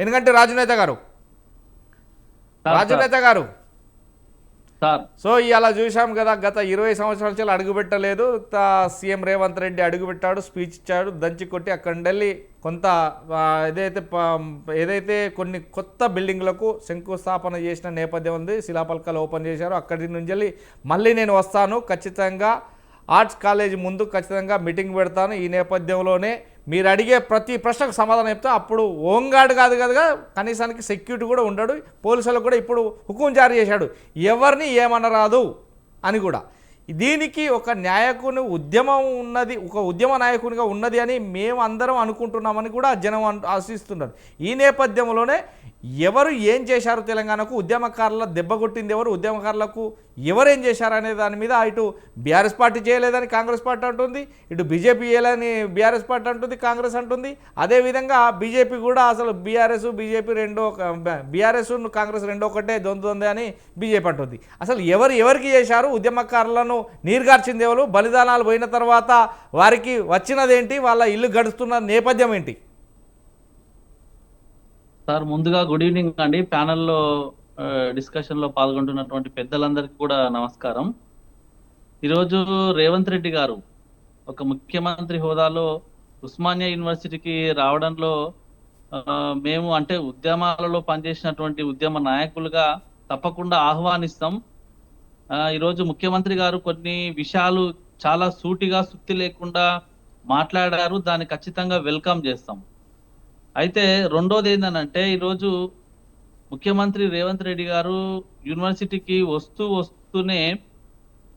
ఎందుకంటే రాజునేత గారు సార్ రాజునేత గారు సార్ సో ఇవాళ చూసాం కదా, గత 20 సంవత్సరాల నుంచి అడుగుపెట్టలేదు సీఎం రేవంత్ రెడ్డి అడుగుపెట్టాడు, స్పీచ్ ఇచ్చాడు, దంచి కొట్టి అక్కడి వెళ్ళి కొంత ఏదైతే కొన్ని కొత్త బిల్డింగ్లకు శంకుస్థాపన చేసిన నేపథ్యం ఉంది, శిలాపలకాలు ఓపెన్ చేశారు. అక్కడి నుంచి వెళ్ళి మళ్ళీ నేను వస్తాను, ఖచ్చితంగా ఆర్ట్స్ కాలేజ్ ముందు ఖచ్చితంగా మీటింగ్ పెడతాను, ఈ నేపథ్యంలోనే మీరు అడిగే ప్రతి ప్రశ్నకు సమాధానం చెప్తా. అప్పుడు హోంగార్డ్ కాదు కదా, కనీసానికి సెక్యూరిటీ కూడా ఉండడు, పోలీసులకు కూడా ఇప్పుడు హుకుం జారీ చేశాడు ఎవరిని ఏమనరాదు అని కూడా. దీనికి ఒక నాయకుని ఉద్యమం ఉన్నది, ఒక ఉద్యమ నాయకునిగా ఉన్నది అని మేము అందరం అనుకుంటున్నామని కూడా జనం ఆశిస్తున్నారు. ఈ నేపథ్యంలోనే ఎవరు ఏం చేశారు, తెలంగాణకు ఉద్యమకారుల దెబ్బ కొట్టింది ఎవరు, ఉద్యమకారులకు ఎవరేం చేశారు అనే దాని మీద ఇటు బీఆర్ఎస్ పార్టీ చేయలేదని కాంగ్రెస్ పార్టీ అంటుంది, ఇటు బీజేపీ చేయలేదని బీఆర్ఎస్ పార్టీ అంటుంది, కాంగ్రెస్ అంటుంది. అదేవిధంగా బీజేపీ కూడా అసలు బీజేపీ రెండో, బీఆర్ఎస్ కాంగ్రెస్ రెండో ఒకటే దొందుంది అని బీజేపీ అంటుంది. అసలు ఎవరికి చేశారు, ఉద్యమకారులను నీరుగార్చింది ఎవరు, బలిదానాలు పోయిన తర్వాత వారికి వచ్చినదేంటి, వాళ్ళ ఇల్లు గడుస్తున్న నేపథ్యం ఏంటి? సార్ ముందుగా గుడ్ ఈవినింగ్ అండి. ప్యానెల్లో డిస్కషన్ లో పాల్గొంటున్నటువంటి పెద్దలందరికీ కూడా నమస్కారం. ఈరోజు రేవంత్ రెడ్డి గారు ఒక ముఖ్యమంత్రి హోదాలో ఉస్మానియా యూనివర్సిటీకి రావడంలో మేము అంటే ఉద్యమాలలో పనిచేసినటువంటి ఉద్యమ నాయకులుగా తప్పకుండా ఆహ్వానిస్తాం. ఈరోజు ముఖ్యమంత్రి గారు కొన్ని విషయాలు చాలా సూటిగా సుత్తి లేకుండా మాట్లాడారు, దాన్ని ఖచ్చితంగా వెల్కమ్ చేస్తాం. అయితే రెండోది ఏంటంటే ఈరోజు ముఖ్యమంత్రి రేవంత్ రెడ్డి గారు యూనివర్సిటీకి వస్తూనే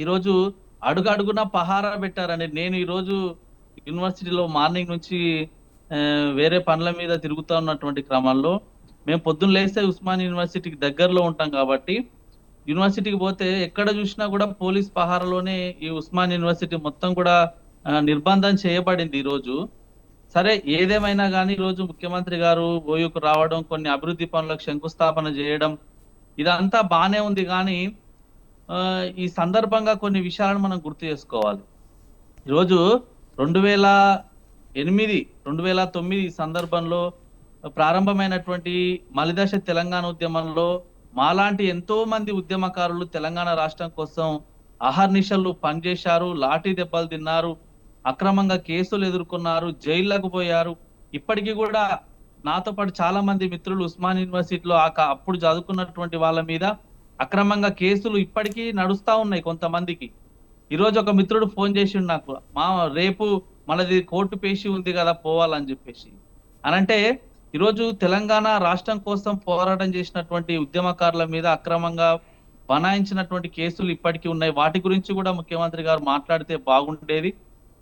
ఈరోజు అడుగున పహారా పెట్టారండి. నేను ఈరోజు యూనివర్సిటీలో మార్నింగ్ నుంచి వేరే పనుల మీద తిరుగుతూ ఉన్నటువంటి క్రమంలో మేము పొద్దున్న లేస్తే ఉస్మాన్ యూనివర్సిటీకి దగ్గరలో ఉంటాం కాబట్టి యూనివర్సిటీకి పోతే ఎక్కడ చూసినా కూడా పోలీస్ పహారాలోనే ఈ ఉస్మాన్ యూనివర్సిటీ మొత్తం కూడా నిర్బంధం చేయబడింది ఈరోజు. సరే ఏదేమైనా కానీ ఈరోజు ముఖ్యమంత్రి గారు ఓయూకు రావడం, కొన్ని అభివృద్ధి పనులకు శంకుస్థాపన చేయడం ఇదంతా బానే ఉంది. కానీ ఈ సందర్భంగా కొన్ని విషయాలను మనం గుర్తు చేసుకోవాలి. ఈరోజు 2008, 2009 సందర్భంలో ప్రారంభమైనటువంటి మలిదశ తెలంగాణ ఉద్యమంలో మాలాంటి ఎంతో మంది ఉద్యమకారులు తెలంగాణ రాష్ట్రం కోసం అహర్నిశలు పనిచేశారు, లాఠీ దెబ్బలు తిన్నారు, అక్రమంగా కేసులు ఎదుర్కొన్నారు, జైళ్లకు పోయారు. ఇప్పటికీ కూడా నాతో పాటు చాలా మంది మిత్రులు ఉస్మాన్ యూనివర్సిటీలో అప్పుడు చదువుకున్నటువంటి వాళ్ళ మీద అక్రమంగా కేసులు ఇప్పటికీ నడుస్తా ఉన్నాయి కొంతమందికి. ఈరోజు ఒక మిత్రుడు ఫోన్ చేసిండు నాకు, రేపు మనది కోర్టు పేషి ఉంది కదా పోవాలని చెప్పేసి. అనంటే ఈరోజు తెలంగాణ రాష్ట్రం కోసం పోరాటం చేసినటువంటి ఉద్యమకారుల మీద అక్రమంగా బనాయించినటువంటి కేసులు ఇప్పటికీ ఉన్నాయి. వాటి గురించి కూడా ముఖ్యమంత్రి గారు మాట్లాడితే బాగుండేది,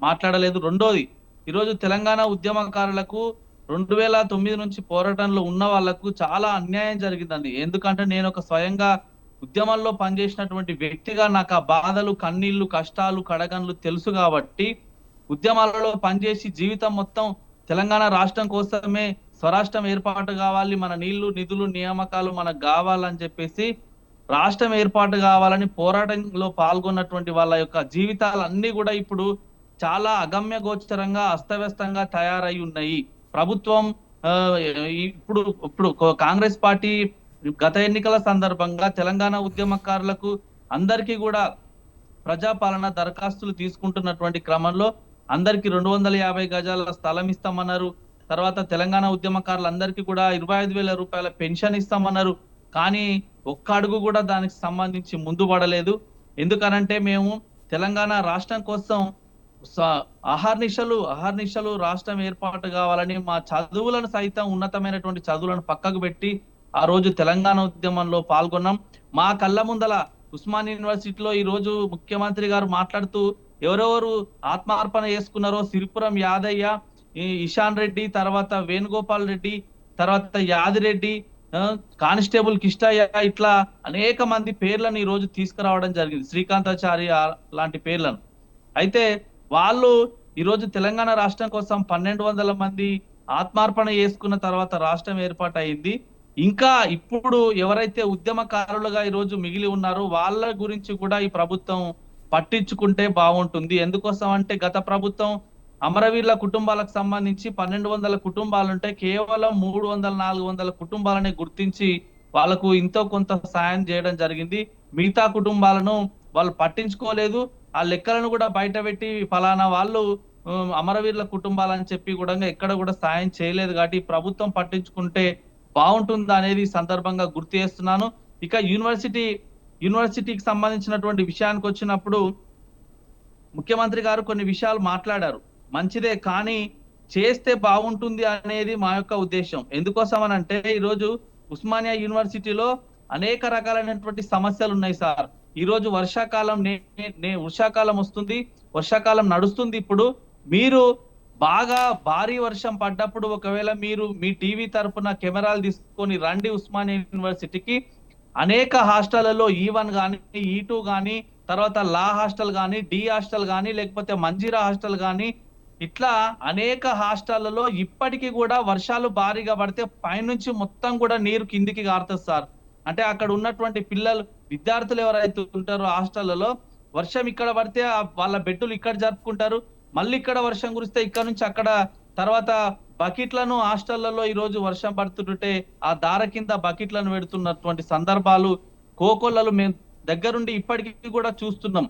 మాట్లాడలేదు. రెండోది, ఈరోజు తెలంగాణ ఉద్యమకారులకు 2009 నుంచి పోరాటంలో ఉన్న వాళ్లకు చాలా అన్యాయం జరిగిందండి. ఎందుకంటే నేను ఒక స్వయంగా ఉద్యమంలో పనిచేసినటువంటి వ్యక్తిగా నాకు ఆ బాధలు, కన్నీళ్లు, కష్టాలు, కడగన్లు తెలుసు కాబట్టి ఉద్యమాలలో పనిచేసి జీవితం మొత్తం తెలంగాణ రాష్ట్రం కోసమే, స్వరాష్ట్రం ఏర్పాటు కావాలి, మన నీళ్లు, నిధులు, నియామకాలు మనకు కావాలని చెప్పేసి రాష్ట్రం ఏర్పాటు కావాలని పోరాటంలో పాల్గొన్నటువంటి వాళ్ళ యొక్క జీవితాలన్నీ కూడా ఇప్పుడు చాలా అగమ్య గోచరంగా అస్తవ్యస్తంగా తయారై ఉన్నాయి. ప్రభుత్వం ఇప్పుడు కాంగ్రెస్ పార్టీ గత ఎన్నికల సందర్భంగా తెలంగాణ ఉద్యమకారులకు అందరికీ కూడా ప్రజాపాలన దరఖాస్తులు తీసుకుంటున్నటువంటి క్రమంలో అందరికి 250 గజాల స్థలం ఇస్తామన్నారు. తర్వాత తెలంగాణ ఉద్యమకారులందరికీ కూడా 25,000 రూపాయల పెన్షన్ ఇస్తామన్నారు. కానీ ఒక్క అడుగు కూడా దానికి సంబంధించి ముందు పడలేదు. ఎందుకనంటే మేము తెలంగాణ రాష్ట్రం కోసం అహర్నిశలు రాష్ట్రం ఏర్పాటు కావాలని మా చదువులను సైతం, ఉన్నతమైనటువంటి చదువులను పక్కకు పెట్టి ఆ రోజు తెలంగాణ ఉద్యమంలో పాల్గొన్నాం. మా కళ్ళ ముందల ఉస్మాన్ యూనివర్సిటీలో ఈ రోజు ముఖ్యమంత్రి గారు మాట్లాడుతూ ఎవరెవరు ఆత్మార్పణ చేసుకున్నారో సిరిపురం యాదయ్య, ఇషాన్ రెడ్డి, తర్వాత వేణుగోపాల్ రెడ్డి, తర్వాత యాదిరెడ్డి, కానిస్టేబుల్ కిష్టయ్య, ఇట్లా అనేక మంది పేర్లను ఈ రోజు తీసుకురావడం జరిగింది, శ్రీకాంతాచారి లాంటి పేర్లను. అయితే వాళ్ళు ఈరోజు తెలంగాణ రాష్ట్రం కోసం 1200 మంది ఆత్మార్పణ చేసుకున్న తర్వాత రాష్ట్రం ఏర్పాటు అయింది. ఇంకా ఇప్పుడు ఎవరైతే ఉద్యమకారులుగా ఈరోజు మిగిలి ఉన్నారో వాళ్ళ గురించి కూడా ఈ ప్రభుత్వం పట్టించుకుంటే బాగుంటుంది. ఎందుకోసం అంటే గత ప్రభుత్వం అమరవీరుల కుటుంబాలకు సంబంధించి 1200 కుటుంబాలు ఉంటే కేవలం 300 400 కుటుంబాలని గుర్తించి వాళ్ళకు ఎంతో కొంత సాయం చేయడం జరిగింది. మిగతా కుటుంబాలను వాళ్ళు పట్టించుకోలేదు. ఆ లెక్కలను కూడా బయట పెట్టి ఫలానా వాళ్ళు అమరవీరుల కుటుంబాలని చెప్పి కూడా ఎక్కడ కూడా సాయం చేయలేదు. కాబట్టి ప్రభుత్వం పట్టించుకుంటే బాగుంటుందా అనేది ఈ సందర్భంగా గుర్తు చేస్తున్నాను. ఇక యూనివర్సిటీకి సంబంధించినటువంటి విషయానికి వచ్చినప్పుడు ముఖ్యమంత్రి గారు కొన్ని విషయాలు మాట్లాడారు. మంచిదే, కానీ చేస్తే బాగుంటుంది అనేది మా యొక్క ఉద్దేశం. ఎందుకోసం అని అంటే ఈరోజు ఉస్మానియా యూనివర్సిటీలో అనేక రకాలైనటువంటి సమస్యలు ఉన్నాయి సార్. ఈ రోజు వర్షాకాలం వస్తుంది, వర్షాకాలం నడుస్తుంది. ఇప్పుడు మీరు బాగా భారీ వర్షం పడ్డప్పుడు ఒకవేళ మీరు మీ టీవీ తరపున కెమెరాలు తీసుకొని రండి ఉస్మానియా యూనివర్సిటీకి. అనేక హాస్టళ్లలో E1 గానీ E2 గానీ తర్వాత లా హాస్టల్ గానీ డి హాస్టల్ గానీ లేకపోతే మంజీరా హాస్టల్ గానీ ఇట్లా అనేక హాస్టళ్లలో ఇప్పటికీ కూడా వర్షాలు భారీగా పడితే పైనుంచి మొత్తం కూడా నీరు కిందికి గారుతుంది సార్. అంటే అక్కడ ఉన్నటువంటి విద్యార్థులు ఎవరైతే ఉంటారో హాస్టళ్లలో వర్షం ఇక్కడ పడితే వాళ్ళ బెడ్డులు ఇక్కడ జరుపుకుంటారు. మళ్ళీ ఇక్కడ వర్షం కురిస్తే ఇక్కడ నుంచి అక్కడ తర్వాత బకెట్లను హాస్టళ్లలో ఈ రోజు వర్షం పడుతుంటే ఆ దార కింద బకెట్లను పెడుతున్నటువంటి సందర్భాలు కోకొల్లలు మేము దగ్గరుండి ఇప్పటికీ కూడా చూస్తున్నాం.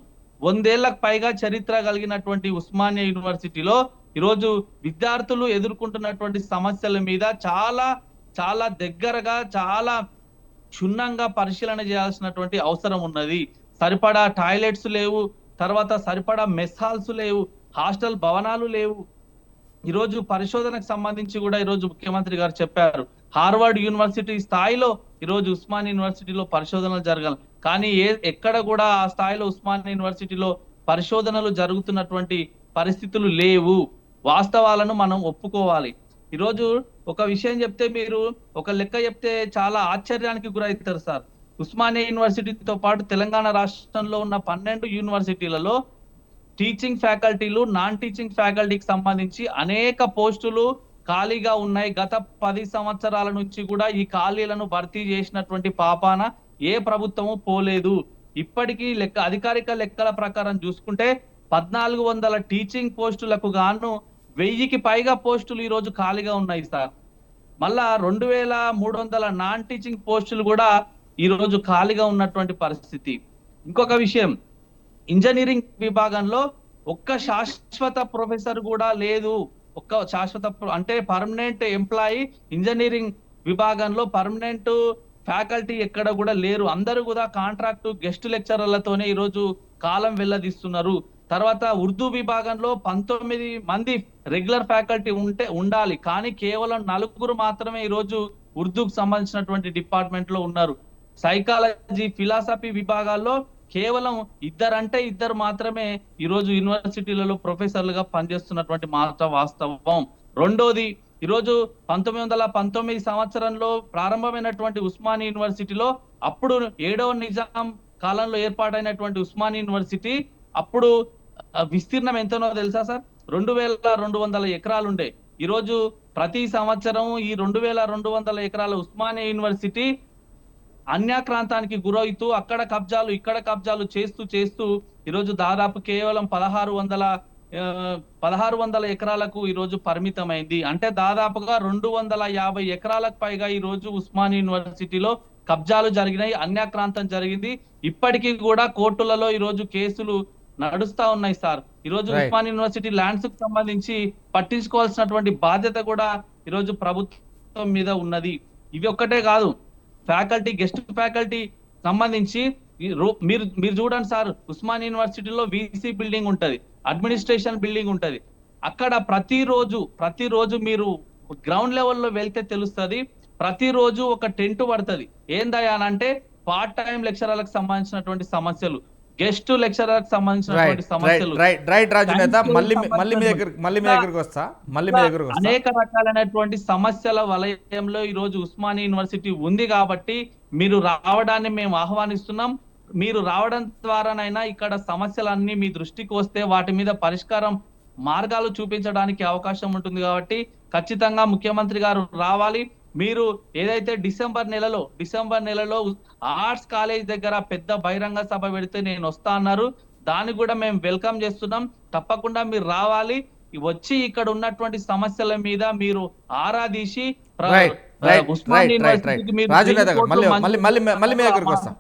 100 ఏళ్లకు పైగా చరిత్ర కలిగినటువంటి ఉస్మానియా యూనివర్సిటీలో ఈరోజు విద్యార్థులు ఎదుర్కొంటున్నటువంటి సమస్యల మీద చాలా చాలా దగ్గరగా చాలా క్షుణ్ణంగా పరిశీలన చేయాల్సినటువంటి అవసరం ఉన్నది. సరిపడా టాయిలెట్స్ లేవు, తర్వాత సరిపడా మెస్ హాల్స్ లేవు, హాస్టల్ భవనాలు లేవు. ఈరోజు పరిశోధనకు సంబంధించి కూడా ఈరోజు ముఖ్యమంత్రి గారు చెప్పారు. హార్వర్డ్ యూనివర్సిటీ స్థాయిలో ఈరోజు ఉస్మానియా యూనివర్సిటీలో పరిశోధనలు జరగాలి. కానీ ఎక్కడ కూడా ఆ స్థాయిలో ఉస్మానియా యూనివర్సిటీలో పరిశోధనలు జరుగుతున్నటువంటి పరిస్థితులు లేవు. వాస్తవాలను మనం ఒప్పుకోవాలి. ఈరోజు ఒక విషయం చెప్తే మీరు ఒక లెక్క చెప్తే చాలా ఆశ్చర్యానికి గురవుతారు సార్. ఉస్మానియా యూనివర్సిటీతో పాటు తెలంగాణ రాష్ట్రంలో ఉన్న 12 యూనివర్సిటీలలో టీచింగ్ ఫ్యాకల్టీలు, నాన్ టీచింగ్ ఫ్యాకల్టీకి సంబంధించి అనేక పోస్టులు ఖాళీగా ఉన్నాయి. గత 10 సంవత్సరాల నుంచి కూడా ఈ ఖాళీలను భర్తీ చేసినటువంటి పాపాన ఏ ప్రభుత్వము పోలేదు. ఇప్పటికీ అధికారిక లెక్కల ప్రకారం చూసుకుంటే 1400 టీచింగ్ పోస్టులకు గాను 1000కి పైగా పోస్టులు ఈ రోజు ఖాళీగా ఉన్నాయి సార్. మళ్ళా 2300 నాన్ టీచింగ్ పోస్టులు కూడా ఈ రోజు ఖాళీగా ఉన్నటువంటి పరిస్థితి. ఇంకొక విషయం, ఇంజనీరింగ్ విభాగంలో ఒక్క శాశ్వత ప్రొఫెసర్ కూడా లేదు. ఒక్క శాశ్వత అంటే పర్మనెంట్ ఎంప్లాయీ ఇంజనీరింగ్ విభాగంలో పర్మనెంట్ ఫ్యాకల్టీ ఎక్కడ కూడా లేరు. అందరూ కూడా కాంట్రాక్ట్ గెస్ట్ లెక్చరర్లతోనే ఈరోజు కాలం వెళ్ళదీస్తున్నారు. తర్వాత ఉర్దూ విభాగంలో 19 మంది రెగ్యులర్ ఫ్యాకల్టీ ఉండాలి, కానీ కేవలం 4 మాత్రమే ఈరోజు ఉర్దూకు సంబంధించినటువంటి డిపార్ట్మెంట్ లో ఉన్నారు. సైకాలజీ, ఫిలాసఫీ విభాగాల్లో కేవలం ఇద్దరు మాత్రమే ఈరోజు యూనివర్సిటీలలో ప్రొఫెసర్లుగా పనిచేస్తున్నటువంటి మాట వాస్తవం. రెండోది, ఈరోజు 1919 సంవత్సరంలో ప్రారంభమైనటువంటి ఉస్మానియా యూనివర్సిటీలో అప్పుడు 7వ నిజాం కాలంలో ఏర్పాటైనటువంటి ఉస్మానియా యూనివర్సిటీ అప్పుడు విస్తీర్ణం ఎంతనో తెలుసా సార్? 2200 ఎకరాలు ఉండే. ఈరోజు ప్రతి సంవత్సరం ఈ 2200 ఎకరాల ఉస్మానియా యూనివర్సిటీ అన్యాక్రాంతానికి గురవుతూ అక్కడ కబ్జాలు ఇక్కడ కబ్జాలు చేస్తూ ఈరోజు దాదాపు కేవలం 1600 ఎకరాలకు ఈరోజు పరిమితమైంది. అంటే దాదాపుగా 250 ఎకరాలకు పైగా ఈరోజు ఉస్మానియా యూనివర్సిటీలో కబ్జాలు జరిగినాయి, అన్యాక్రాంతం జరిగింది. ఇప్పటికీ కూడా కోర్టులలో ఈరోజు కేసులు నడుస్తా ఉన్నాయి సార్. ఈరోజు ఉస్మానియా యూనివర్సిటీ ల్యాండ్స్ కు సంబంధించి పట్టించుకోవాల్సినటువంటి బాధ్యత కూడా ఈరోజు ప్రభుత్వం మీద ఉన్నది. ఇవి ఒక్కటే కాదు, ఫ్యాకల్టీ, గెస్ట్ ఫ్యాకల్టీ సంబంధించి మీరు చూడండి సార్, ఉస్మానియా యూనివర్సిటీలో వీసీ బిల్డింగ్ ఉంటది, అడ్మినిస్ట్రేషన్ బిల్డింగ్ ఉంటది. అక్కడ ప్రతిరోజు మీరు గ్రౌండ్ లెవెల్లో వెళ్తే తెలుస్తుంది, ప్రతిరోజు ఒక టెంట్ పడుతుంది. ఏందయ్యా అంటే పార్ట్ టైం లెక్చరర్లకు సంబంధించినటువంటి సమస్యలు, గెస్ట్ లెక్చరర్ సంబంధించినటువంటి సమస్యలు, అనేక రకాలైనటువంటి సమస్యల వలయంలో ఈ రోజు ఉస్మానియా యూనివర్సిటీ ఉంది. కాబట్టి మీరు రావడాన్ని మేము ఆహ్వానిస్తున్నాం. మీరు రావడం ద్వారానైనా ఇక్కడ సమస్యలన్నీ మీ దృష్టికి వస్తే వాటి మీద పరిష్కారం మార్గాలు చూపించడానికి అవకాశం ఉంటుంది. కాబట్టి ఖచ్చితంగా ముఖ్యమంత్రి గారు రావాలి. మీరు ఏదైతే డిసెంబర్ నెలలో ఆర్ట్స్ కాలేజ్ దగ్గర పెద్ద బహిరంగ సభ పెడితే నేను వస్తా అన్నారు, దాన్ని కూడా మేము వెల్కమ్ చేస్తున్నాం. తప్పకుండా మీరు రావాలి. వచ్చి ఇక్కడ ఉన్నటువంటి సమస్యల మీద మీరు ఆరాధీసి right right Osman right right right యూనివర్సిటీకి మీరు రాజు వెయ్యి నేత గారు కోట్లు మళ్ళీ మళ్ళీ మళ్ళీ మళ్ళీ మీ దగ్గరికి వస్తాం